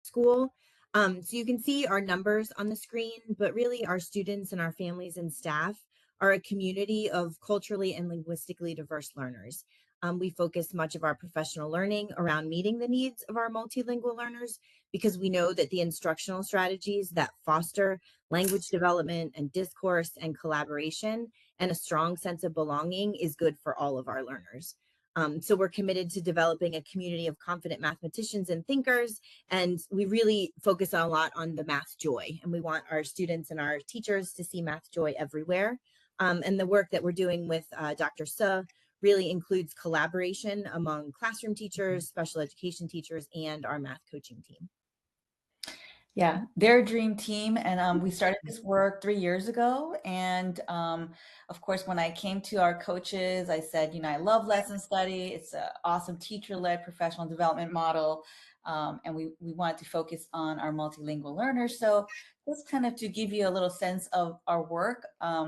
school. So you can see our numbers on the screen, but really our students and our families and staff are a community of culturally and linguistically diverse learners. We focus much of our professional learning around meeting the needs of our multilingual learners because we know that the instructional strategies that foster language development and discourse and collaboration and a strong sense of belonging is good for all of our learners. So we're committed to developing a community of confident mathematicians and thinkers, and we really focus a lot on the math joy, and we want our students and our teachers to see math joy everywhere. And the work that we're doing with Dr. Suh really includes collaboration among classroom teachers, special education teachers, and our math coaching team. Yeah, they're a dream team. And we started this work 3 years ago. And of course, when I came to our coaches, I said, I love lesson study. It's an awesome teacher-led professional development model. And we wanted to focus on our multilingual learners. So just kind of to give you a little sense of our work,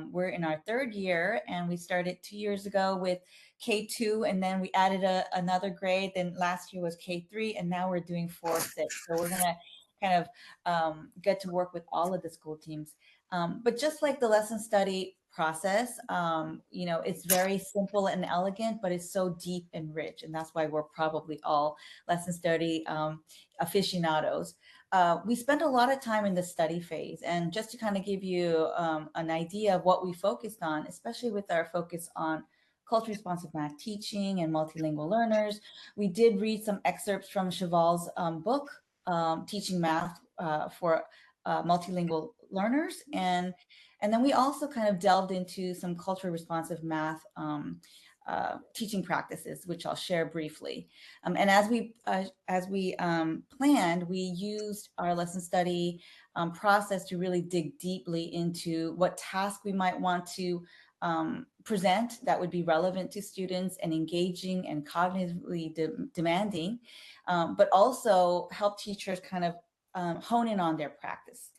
we're in our 3rd year, and we started 2 years ago with K2, and then we added another grade. Then last year was K3, and now we're doing 4, 6. So we're going to kind of get to work with all of the school teams. But just like the lesson study process, it's very simple and elegant, but it's so deep and rich. And that's why we're probably all lesson study aficionados. We spend a lot of time in the study phase. And just to kind of give you an idea of what we focused on, especially with our focus on culturally responsive math teaching and multilingual learners, we did read some excerpts from Cheval's book, Teaching Math for Multilingual Learners. And then we also kind of delved into some culturally responsive math teaching practices, which I'll share briefly. And as we planned, we used our lesson study process to really dig deeply into what task we might want to present that would be relevant to students and engaging and cognitively demanding, but also help teachers kind of hone in on their practice.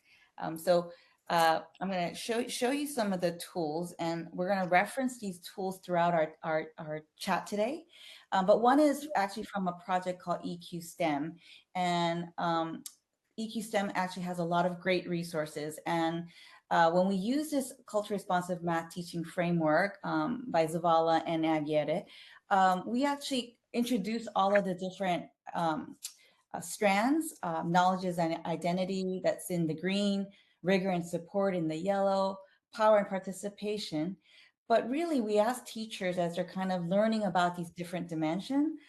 So I'm going to show you some of the tools, and we're going to reference these tools throughout our chat today. But one is actually from a project called EQ STEM, and EQ STEM actually has a lot of great resources. And when we use this culturally responsive math teaching framework by Zavala and AERA, we actually introduce all of the different strands, knowledges and identity that's in the green, rigor and support in the yellow, power and participation. But really, we ask teachers as they're kind of learning about these different dimensions,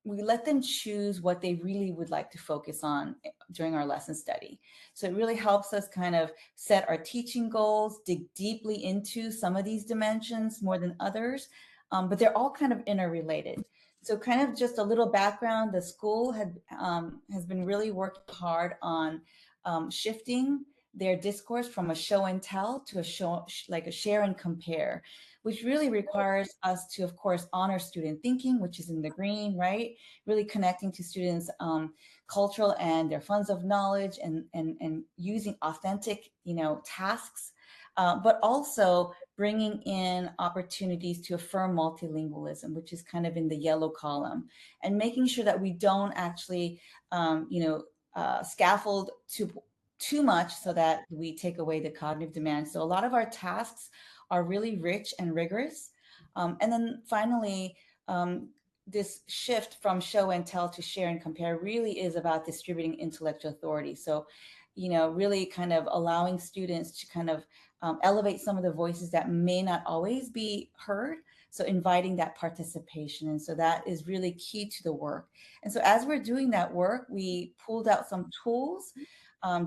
we let them choose what they really would like to focus on during our lesson study. So it really helps us kind of set our teaching goals, dig deeply into some of these dimensions more than others, but they're all kind of interrelated. So kind of just a little background, the school has been really working hard on shifting their discourse from a show and tell to a share and compare, which really requires us to, of course, honor student thinking, which is in the green, right? Really connecting to students' cultural and their funds of knowledge, and using authentic, tasks, but also bringing in opportunities to affirm multilingualism, which is kind of in the yellow column, and making sure that we don't actually, scaffold too much so that we take away the cognitive demand. So a lot of our tasks are really rich and rigorous. And then finally, this shift from show and tell to share and compare really is about distributing intellectual authority. So, really kind of allowing students to kind of elevate some of the voices that may not always be heard. So inviting that participation. And so that is really key to the work. And so as we're doing that work, we pulled out some tools.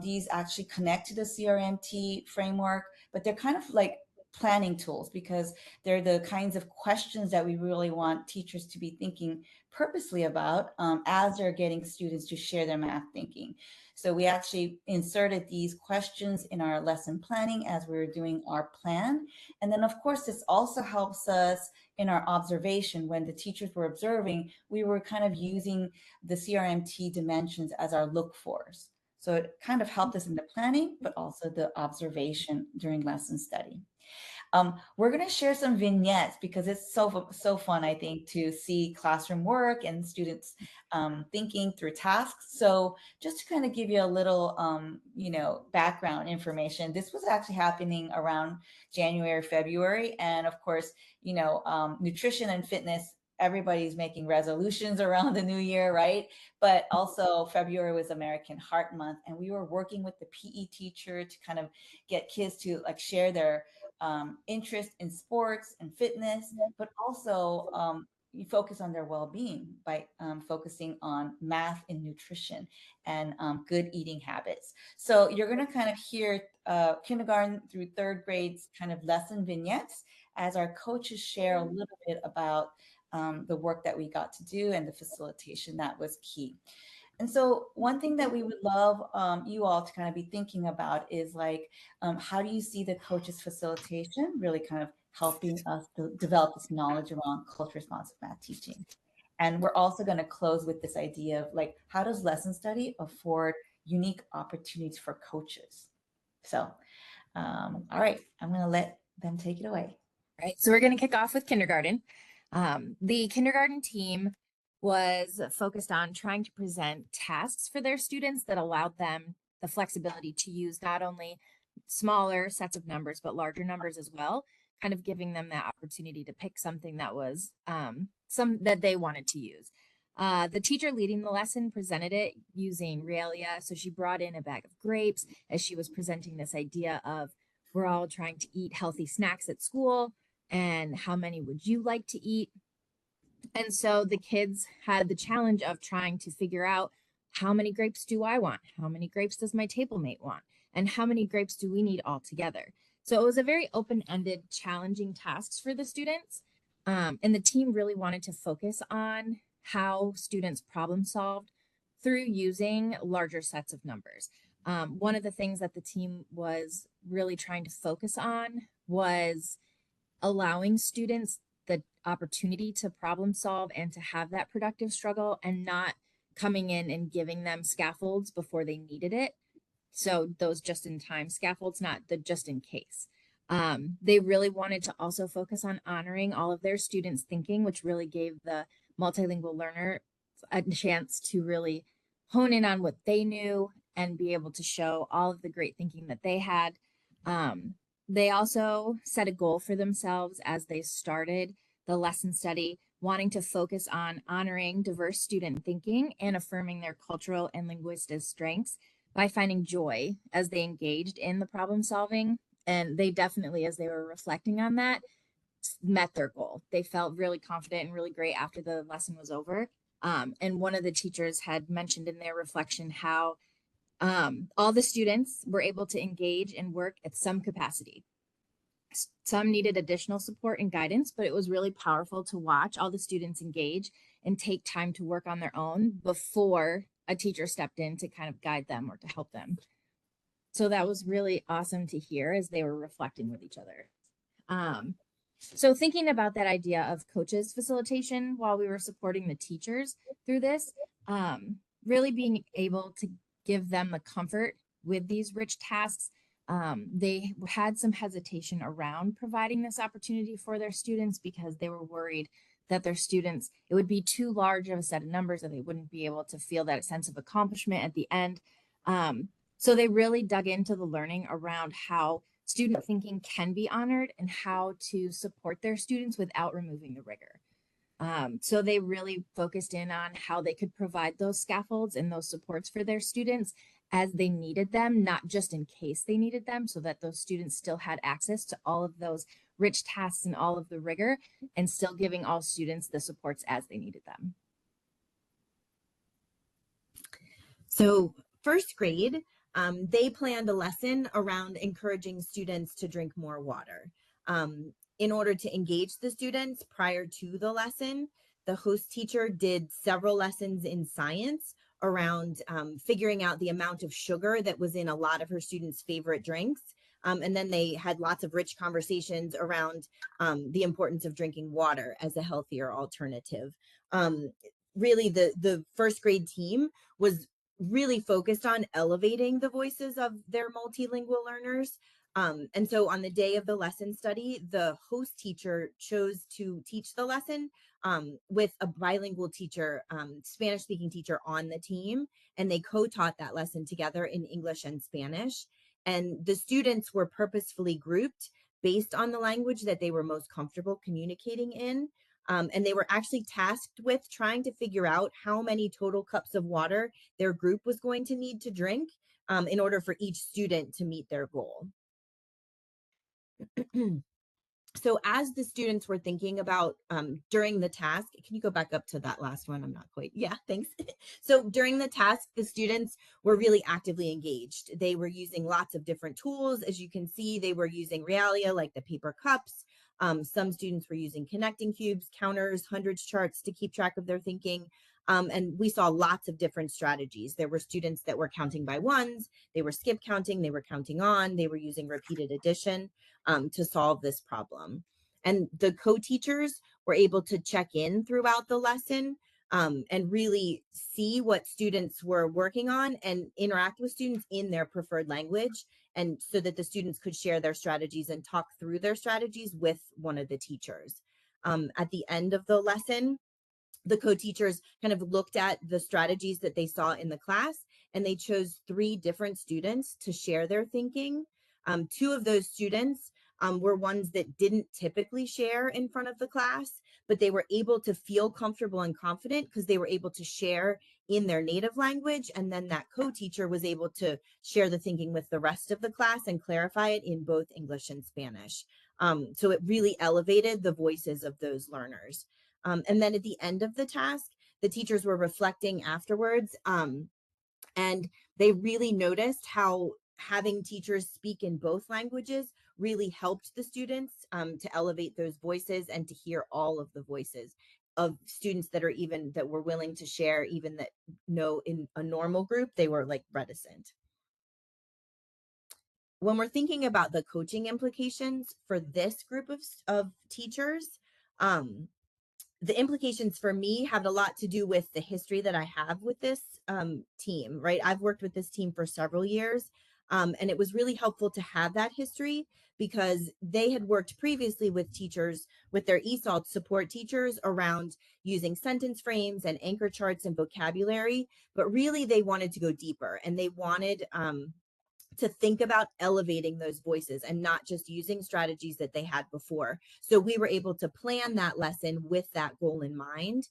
These actually connect to the CRMT framework, but they're kind of like planning tools because they're the kinds of questions that we really want teachers to be thinking purposely about as they're getting students to share their math thinking. So we actually inserted these questions in our lesson planning as we were doing our plan. And then of course, this also helps us in our observation. When the teachers were observing, we were kind of using the CRMT dimensions as our look fors. So it kind of helped us in the planning, but also the observation during lesson study. We're going to share some vignettes because it's so fun, I think, to see classroom work and students thinking through tasks. So just to kind of give you a little, background information, this was actually happening around January, February. And of course, nutrition and fitness, everybody's making resolutions around the new year, right? But also February was American Heart Month, and we were working with the PE teacher to kind of get kids to like share their interest in sports and fitness, but also you focus on their well-being by focusing on math and nutrition and good eating habits. So you're going to kind of hear kindergarten through third grades kind of lesson vignettes as our coaches share a little bit about the work that we got to do and the facilitation that was key. And so one thing that we would love you all to kind of be thinking about is like, how do you see the coach's facilitation really kind of helping us to develop this knowledge around culture responsive math teaching? And we're also going to close with this idea of like, how does lesson study afford unique opportunities for coaches? So, all right, I'm going to let them take it away. All right, so we're going to kick off with kindergarten. The kindergarten team was focused on trying to present tasks for their students that allowed them the flexibility to use not only smaller sets of numbers, but larger numbers as well, kind of giving them that opportunity to pick something that was some that they wanted to use. The teacher leading the lesson presented it using realia. So she brought in a bag of grapes as she was presenting this idea of we're all trying to eat healthy snacks at school, and how many would you like to eat? And so the kids had the challenge of trying to figure out how many grapes do I want? How many grapes does my table mate want? And how many grapes do we need all together? So it was a very open-ended, challenging tasks for the students. And the team really wanted to focus on how students problem solved through using larger sets of numbers. One of the things that the team was really trying to focus on was allowing students the opportunity to problem solve and to have that productive struggle, and not coming in and giving them scaffolds before they needed it. So those just in time scaffolds, not the just in case. They really wanted to also focus on honoring all of their students' thinking, which really gave the multilingual learner a chance to really hone in on what they knew and be able to show all of the great thinking that they had. They also set a goal for themselves as they started the lesson study, wanting to focus on honoring diverse student thinking and affirming their cultural and linguistic strengths by finding joy as they engaged in the problem solving. And they definitely, as they were reflecting on that, met their goal. They felt really confident and really great after the lesson was over. And one of the teachers had mentioned in their reflection how all the students were able to engage and work at some capacity. Some needed additional support and guidance, but it was really powerful to watch all the students engage and take time to work on their own before a teacher stepped in to kind of guide them or to help them. So that was really awesome to hear as they were reflecting with each other. So thinking about that idea of coaches facilitation while we were supporting the teachers through this, really being able to give them the comfort with these rich tasks. They had some hesitation around providing this opportunity for their students because they were worried that their students, it would be too large of a set of numbers and they wouldn't be able to feel that sense of accomplishment at the end. So they really dug into the learning around how student thinking can be honored and how to support their students without removing the rigor. So they really focused in on how they could provide those scaffolds and those supports for their students as they needed them, not just in case they needed them, so that those students still had access to all of those rich tasks and all of the rigor, and still giving all students the supports as they needed them. So first grade, they planned a lesson around encouraging students to drink more water. In order to engage the students prior to the lesson, the host teacher did several lessons in science around figuring out the amount of sugar that was in a lot of her students' favorite drinks. And then they had lots of rich conversations around the importance of drinking water as a healthier alternative. Really, the first grade team was really focused on elevating the voices of their multilingual learners. And so on the day of the lesson study, the host teacher chose to teach the lesson with a bilingual teacher, Spanish speaking teacher on the team, and they co-taught that lesson together in English and Spanish. And the students were purposefully grouped based on the language that they were most comfortable communicating in. And they were actually tasked with trying to figure out how many total cups of water their group was going to need to drink in order for each student to meet their goal. So as the students were thinking about during the task, can you go back up to that last one? I'm not quite, yeah, thanks. So during the task, the students were really actively engaged. They were using lots of different tools. As you can see, they were using realia like the paper cups. Some students were using connecting cubes, counters, hundreds charts to keep track of their thinking. And we saw lots of different strategies. There were students that were counting by ones, they were skip counting, they were counting on, they were using repeated addition to solve this problem. And the co-teachers were able to check in throughout the lesson and really see what students were working on and interact with students in their preferred language, and so that the students could share their strategies and talk through their strategies with one of the teachers. At the end of the lesson, the co-teachers kind of looked at the strategies that they saw in the class, and they chose 3 different students to share their thinking. 2 of those students were ones that didn't typically share in front of the class, but they were able to feel comfortable and confident because they were able to share in their native language. And then that co-teacher was able to share the thinking with the rest of the class and clarify it in both English and Spanish. So it really elevated the voices of those learners. And then at the end of the task, the teachers were reflecting afterwards, and they really noticed how having teachers speak in both languages really helped the students to elevate those voices and to hear all of the voices of students that were willing to share, even that in a normal group, they were like reticent. When we're thinking about the coaching implications for this group of teachers, the implications for me have a lot to do with the history that I have with this team, right? I've worked with this team for several years, and it was really helpful to have that history because they had worked previously with teachers, with their ESOL support teachers, around using sentence frames and anchor charts and vocabulary, but really they wanted to go deeper, and they wanted to think about elevating those voices and not just using strategies that they had before. So we were able to plan that lesson with that goal in mind.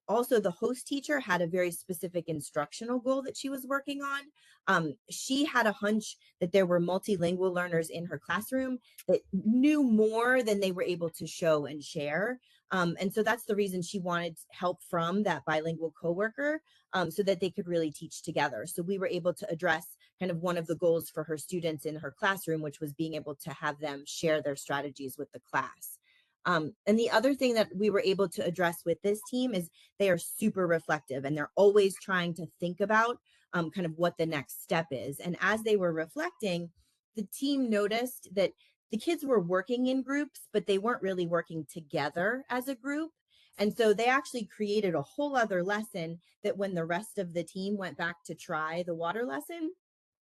Also, the host teacher had a very specific instructional goal that she was working on. She had a hunch that there were multilingual learners in her classroom that knew more than they were able to show and share. And so that's the reason she wanted help from that bilingual coworker so that they could really teach together. So we were able to address kind of one of the goals for her students in her classroom, which was being able to have them share their strategies with the class. And the other thing that we were able to address with this team is they are super reflective, and they're always trying to think about kind of what the next step is. And as they were reflecting, the team noticed that the kids were working in groups, but they weren't really working together as a group. And so they actually created a whole other lesson that when the rest of the team went back to try the water lesson,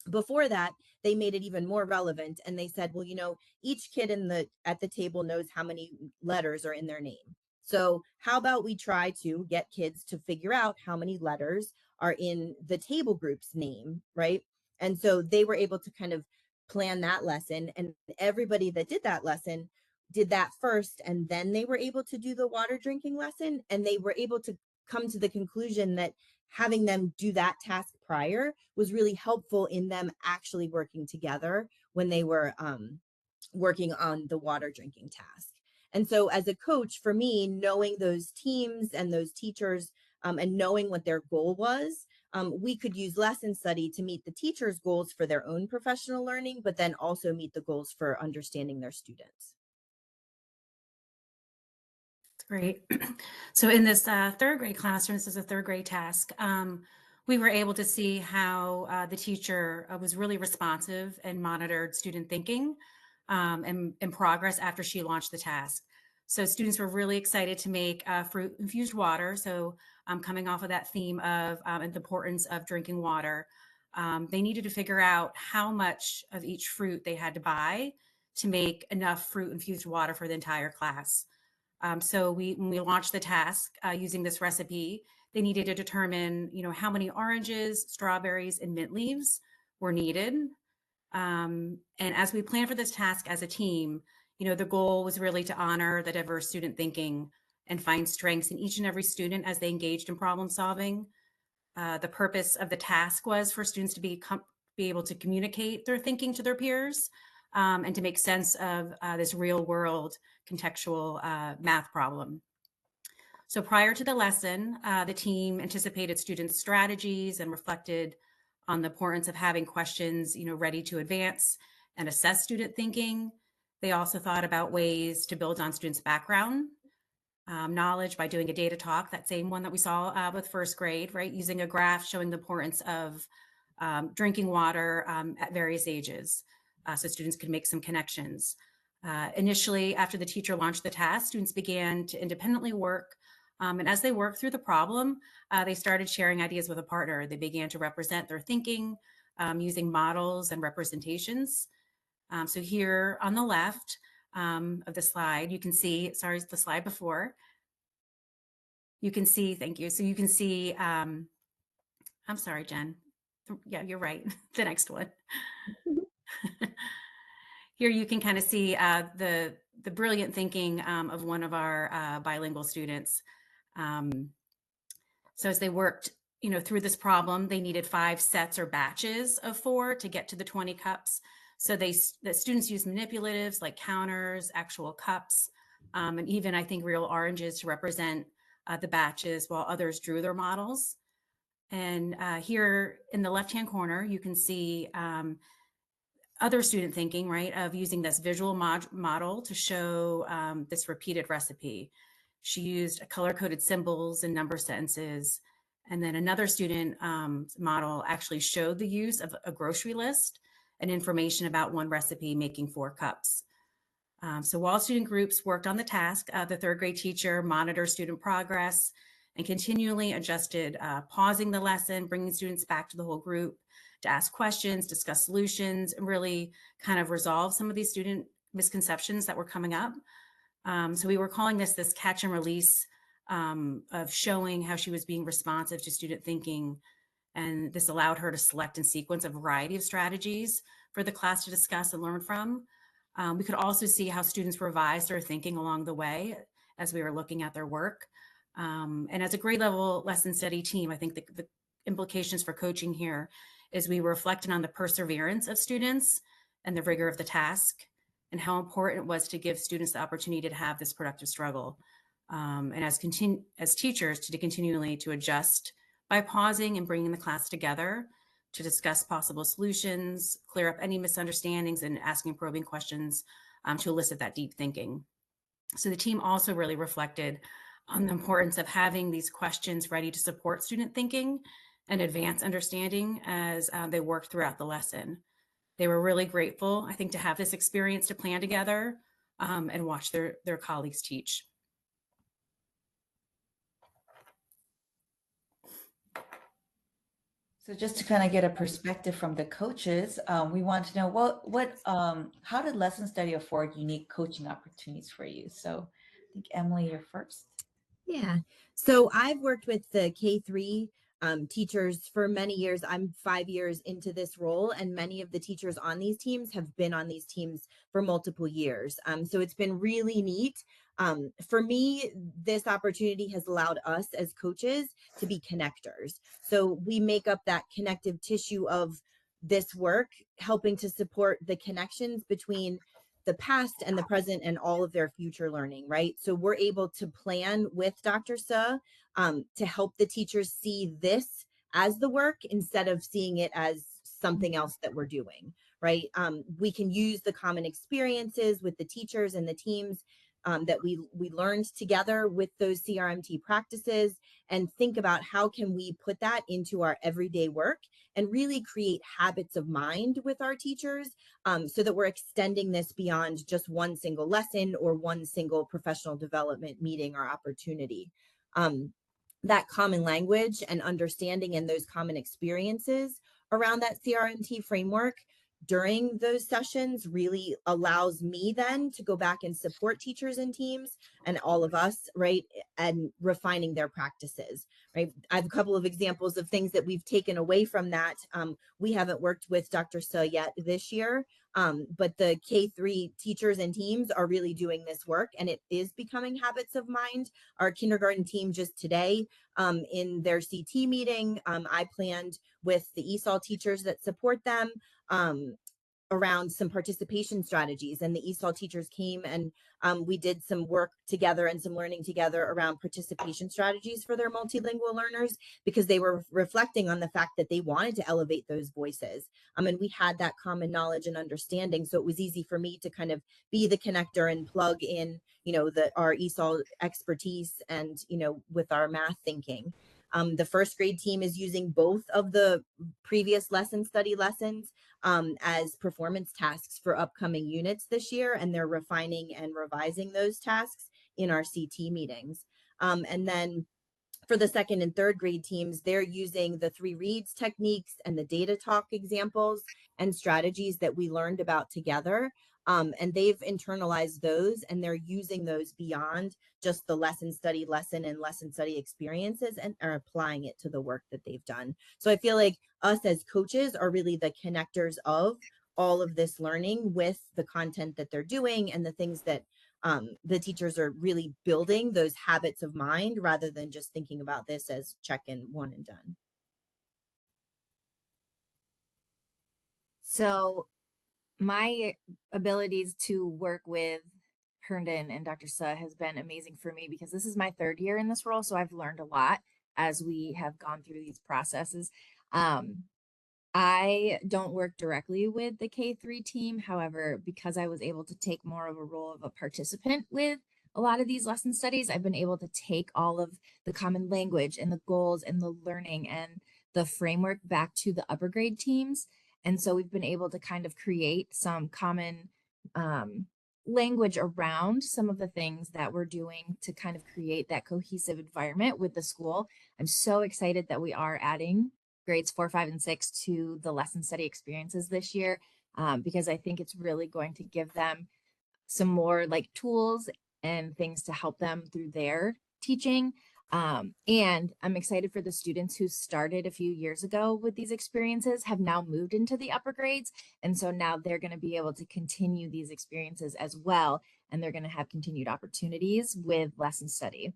before that, they made it even more relevant, and they said, well, each kid at the table knows how many letters are in their name. So how about we try to get kids to figure out how many letters are in the table group's name, right? And so they were able to kind of plan that lesson, and everybody that did that lesson did that first, and then they were able to do the water drinking lesson, and they were able to come to the conclusion that having them do that task prior was really helpful in them actually working together when they were working on the water drinking task. And so as a coach, for me, knowing those teams and those teachers and knowing what their goal was, we could use lesson study to meet the teachers' goals for their own professional learning, but then also meet the goals for understanding their students. Great. So in this third grade classroom, this is a third grade task, we were able to see how the teacher was really responsive and monitored student thinking and progress after she launched the task. So students were really excited to make fruit infused water. So coming off of that theme of the importance of drinking water, they needed to figure out how much of each fruit they had to buy to make enough fruit infused water for the entire class. So when we launched the task using this recipe, they needed to determine, how many oranges, strawberries, and mint leaves were needed. And as we planned for this task as a team, the goal was really to honor the diverse student thinking and find strengths in each and every student as they engaged in problem solving. The purpose of the task was for students to be able to communicate their thinking to their peers and to make sense of this real world contextual math problem. So prior to the lesson, the team anticipated students' strategies and reflected on the importance of having questions, ready to advance and assess student thinking. They also thought about ways to build on students' background knowledge by doing a data talk, that same one that we saw with first grade, right? Using a graph showing the importance of drinking water at various ages so students could make some connections. Initially, after the teacher launched the task, students began to independently work. And as they worked through the problem, they started sharing ideas with a partner. They began to represent their thinking using models and representations. So here on the left of the slide, you can see, sorry, the slide before, you can see, thank you. So you can see, I'm sorry, Jen. Yeah, you're right. The next one. Here you can kind of see the brilliant thinking of one of our bilingual students. So as they worked, through this problem, they needed 5 sets or batches of 4 to get to the 20 cups. So the students used manipulatives like counters, actual cups, and even I think real oranges to represent the batches, while others drew their models. And here in the left-hand corner, you can see other student thinking, right, of using this visual model to show this repeated recipe. She used color-coded symbols and number sentences. And then another student model actually showed the use of a grocery list and information about one recipe making 4 cups. So while student groups worked on the task, the third grade teacher monitored student progress and continually adjusted, pausing the lesson, bringing students back to the whole group to ask questions, discuss solutions, and really kind of resolve some of these student misconceptions that were coming up. So we were calling this catch and release of showing how she was being responsive to student thinking. And this allowed her to select and sequence a variety of strategies for the class to discuss and learn from. We could also see how students revised their thinking along the way as we were looking at their work. And as a grade level lesson study team, I think the implications for coaching here is we were reflecting on the perseverance of students and the rigor of the task and how important it was to give students the opportunity to have this productive struggle. And as teachers to continually to adjust by pausing and bringing the class together to discuss possible solutions, clear up any misunderstandings, and asking probing questions to elicit that deep thinking. So the team also really reflected on the importance of having these questions ready to support student thinking and advance understanding as they worked throughout the lesson. They were really grateful, I think, to have this experience to plan together and watch their colleagues teach. So just to kind of get a perspective from the coaches, we want to know how did lesson study afford unique coaching opportunities for you? So I think Emily, you're first. Yeah. So I've worked with the K-3 teachers for many years. I'm 5 years into this role, and many of the teachers on these teams have been on these teams for multiple years. So it's been really neat. For me, this opportunity has allowed us as coaches to be connectors. So we make up that connective tissue of this work, helping to support the connections between the past and the present and all of their future learning, right? So we're able to plan with Dr. Suh to help the teachers see this as the work instead of seeing it as something else that we're doing, right? We can use the common experiences with the teachers and the teams that we learned together with those CRMT practices and think about how can we put that into our everyday work and really create habits of mind with our teachers so that we're extending this beyond just one single lesson or one single professional development meeting or opportunity. That common language and understanding and those common experiences around that CRMT framework during those sessions really allows me then to go back and support teachers and teams and all of us, right, and refining their practices, right? I have a couple of examples of things that we've taken away from that. We haven't worked with Dr. Suh yet this year, but the K-3 teachers and teams are really doing this work, and it is becoming habits of mind. Our kindergarten team just today, in their CT meeting, I planned with the ESOL teachers that support them, around some participation strategies, and the ESOL teachers came and we did some work together and some learning together around participation strategies for their multilingual learners, because they were reflecting on the fact that they wanted to elevate those voices. And we had that common knowledge and understanding, so it was easy for me to kind of be the connector and plug in, our ESOL expertise and, with our math thinking. The first grade team is using both of the previous lesson study lessons as performance tasks for upcoming units this year, and they're refining and revising those tasks in our CT meetings. And then for the second and third grade teams, they're using the 3 reads techniques and the data talk examples and strategies that we learned about together. And they've internalized those, and they're using those beyond just the lesson study experiences, and are applying it to the work that they've done. So I feel like us as coaches are really the connectors of all of this learning with the content that they're doing and the things that the teachers are really building those habits of mind, rather than just thinking about this as check in, one and done. So my abilities to work with Herndon and Dr. Suh has been amazing for me, because this is my 3rd year in this role. So I've learned a lot as we have gone through these processes. I don't work directly with the K-3 team. However, because I was able to take more of a role of a participant with a lot of these lesson studies, I've been able to take all of the common language and the goals and the learning and the framework back to the upper grade teams. And so we've been able to kind of create some common language around some of the things that we're doing to kind of create that cohesive environment with the school. I'm so excited that we are adding grades 4, 5, and 6 to the lesson study experiences this year, because I think it's really going to give them some more like tools and things to help them through their teaching. And I'm excited for the students who started a few years ago with these experiences have now moved into the upper grades. And so now they're going to be able to continue these experiences as well. And they're going to have continued opportunities with lesson study.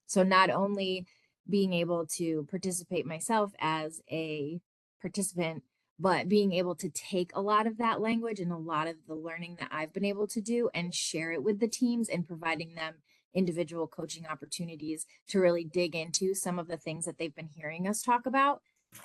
So not only being able to participate myself as a participant, but being able to take a lot of that language and a lot of the learning that I've been able to do and share it with the teams, and providing them individual coaching opportunities to really dig into some of the things that they've been hearing us talk about,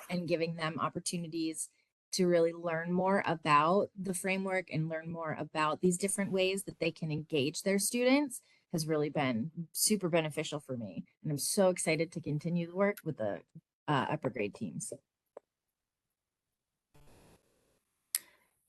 and giving them opportunities to really learn more about the framework and learn more about these different ways that they can engage their students has really been super beneficial for me. And I'm so excited to continue the work with the upper grade teams.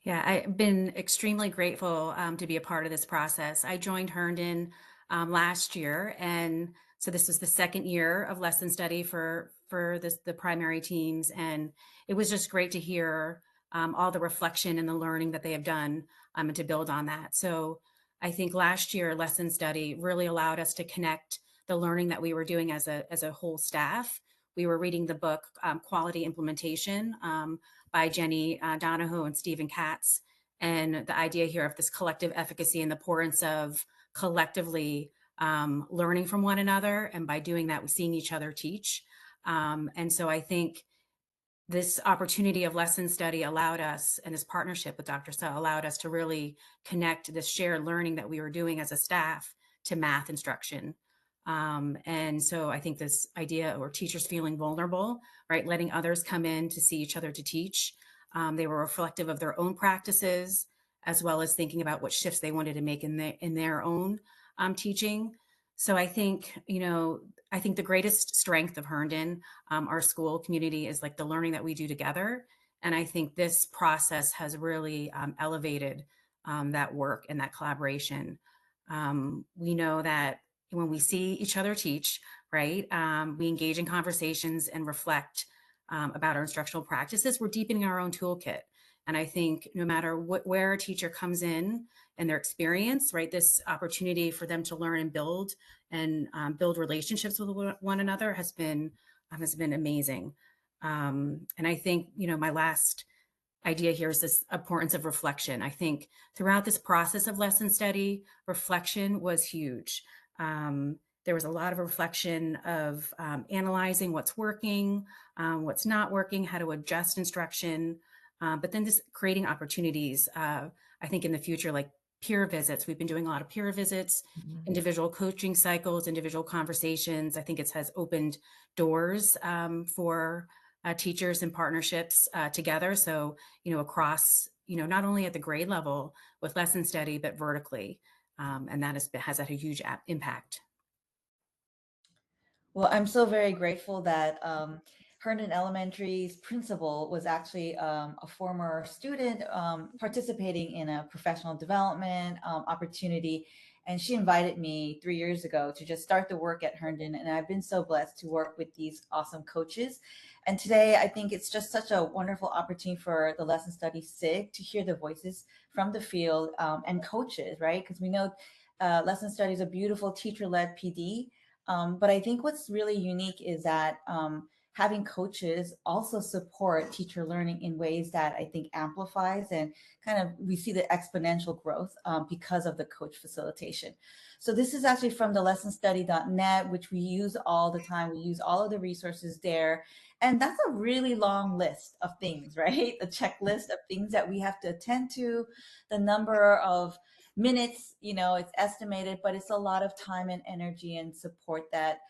Yeah, I've been extremely grateful to be a part of this process. I joined Herndon last year, and so this was the 2nd year of lesson study for the primary teams, and it was just great to hear all the reflection and the learning that they have done, and to build on that. So I think last year lesson study really allowed us to connect the learning that we were doing as a whole staff. We were reading the book Quality Implementation by Jenny Donahoe and Stephen Katz, and the idea here of this collective efficacy and the importance of collectively learning from one another, and by doing that, we're seeing each other teach. And so I think this opportunity of lesson study allowed us, and this partnership with Dr. Suh allowed us to really connect this shared learning that we were doing as a staff to math instruction. And so I think this idea, or teachers feeling vulnerable, right, letting others come in to see each other to teach. They were reflective of their own practices, as well as thinking about what shifts they wanted to make in their own teaching. So I think, I think the greatest strength of Herndon, our school community, is like the learning that we do together. And I think this process has really elevated that work and that collaboration. We know that when we see each other teach, right, we engage in conversations and reflect about our instructional practices, we're deepening our own toolkit. And I think no matter where a teacher comes in and their experience, right, this opportunity for them to learn and build relationships with one another has been amazing. And I think, my last idea here is this importance of reflection. I think throughout this process of lesson study, reflection was huge. There was a lot of reflection of analyzing what's working, what's not working, how to adjust instruction, but then just creating opportunities. I think in the future, like peer visits, we've been doing a lot of peer visits, individual coaching cycles, individual conversations. I think it has opened doors for teachers and partnerships together. So, across, not only at the grade level with lesson study, but vertically. And that has had a huge impact. Well, I'm so very grateful that Herndon Elementary's principal was actually a former student participating in a professional development opportunity. And she invited me 3 years ago to just start the work at Herndon. And I've been so blessed to work with these awesome coaches. And today, I think it's just such a wonderful opportunity for the Lesson Study SIG to hear the voices from the field and coaches, right? Because we know Lesson Study is a beautiful teacher-led PD. But I think what's really unique is that having coaches also support teacher learning in ways that I think amplifies and kind of we see the exponential growth because of the coach facilitation. So this is actually from the lessonstudy.net, which we use all the time. We use all of the resources there. And that's a really long list of things, right? A checklist of things that we have to attend to, the number of minutes, it's estimated, but it's a lot of time and energy and support that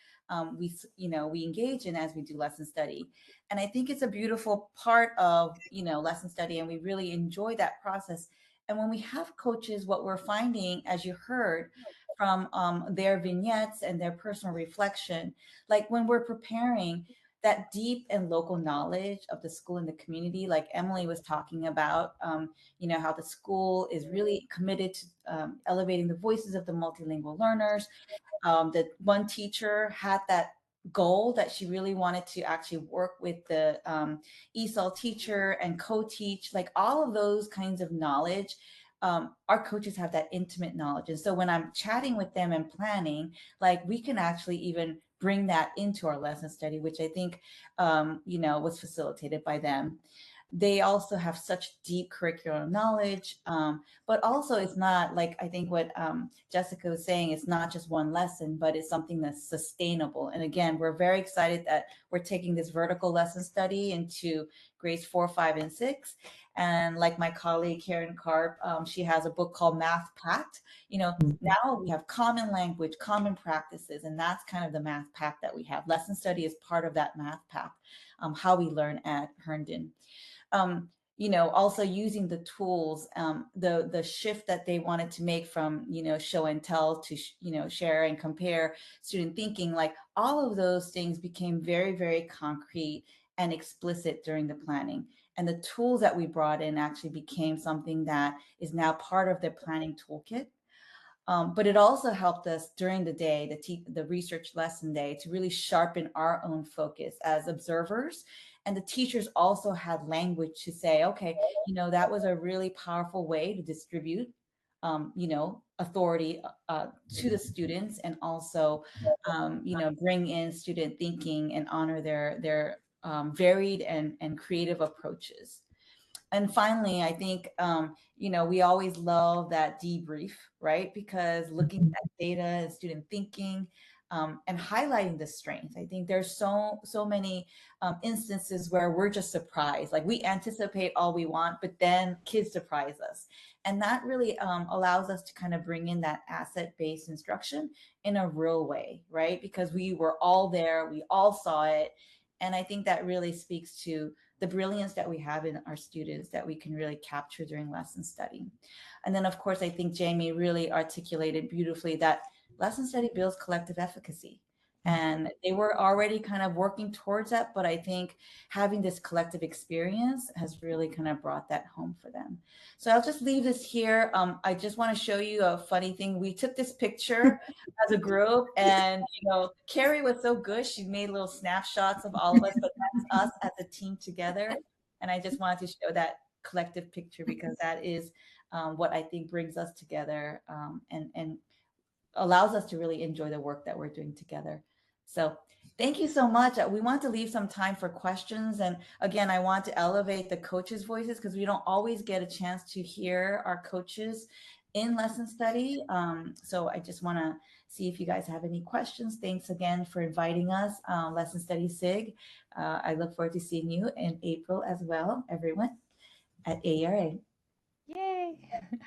we engage in as we do lesson study. And I think it's a beautiful part of, lesson study, and we really enjoy that process. And when we have coaches, what we're finding, as you heard from their vignettes and their personal reflection, like when we're preparing, that deep and local knowledge of the school and the community, like Emily was talking about, how the school is really committed to elevating the voices of the multilingual learners. That one teacher had that goal that she really wanted to actually work with the ESOL teacher and co-teach, like all of those kinds of knowledge. Our coaches have that intimate knowledge. And so when I'm chatting with them and planning, like we can actually even bring that into our lesson study, which I think, was facilitated by them. They also have such deep curricular knowledge, but also it's not like, I think what Jessica was saying, it's not just one lesson, but it's something that's sustainable. And again, we're very excited that we're taking this vertical lesson study into grades 4, 5, and 6. And like my colleague Karen Karp, she has a book called Math Pact. Now we have common language, common practices, and that's kind of the math pact that we have. Lesson study is part of that math pact, how we learn at Herndon. Also using the tools, the shift that they wanted to make from, show and tell to, share and compare student thinking, like all of those things became very, very concrete and explicit during the planning. And the tools that we brought in actually became something that is now part of their planning toolkit. But it also helped us during the day, the research lesson day, to really sharpen our own focus as observers. And the teachers also had language to say, okay, that was a really powerful way to distribute, authority to the students, and also, bring in student thinking and honor their varied and creative approaches. And finally, I think, we always love that debrief, right? Because looking at data and student thinking and highlighting the strengths, I think there's so many instances where we're just surprised. Like we anticipate all we want, but then kids surprise us. And that really allows us to kind of bring in that asset-based instruction in a real way, right? Because we were all there, we all saw it. And I think that really speaks to the brilliance that we have in our students that we can really capture during lesson study. And then, of course, I think Jamie really articulated beautifully that lesson study builds collective efficacy. And they were already kind of working towards that, but I think having this collective experience has really kind of brought that home for them. So I'll just leave this here. I just want to show you a funny thing. We took this picture as a group, and Carrie was so good. She made little snapshots of all of us, but that's us as a team together. And I just wanted to show that collective picture because that is what I think brings us together and allows us to really enjoy the work that we're doing together. So thank you so much. We want to leave some time for questions. And again, I want to elevate the coaches' voices because we don't always get a chance to hear our coaches in lesson study. So I just want to see if you guys have any questions. Thanks again for inviting us, Lesson Study SIG. I look forward to seeing you in April as well, everyone, at AERA. Yay.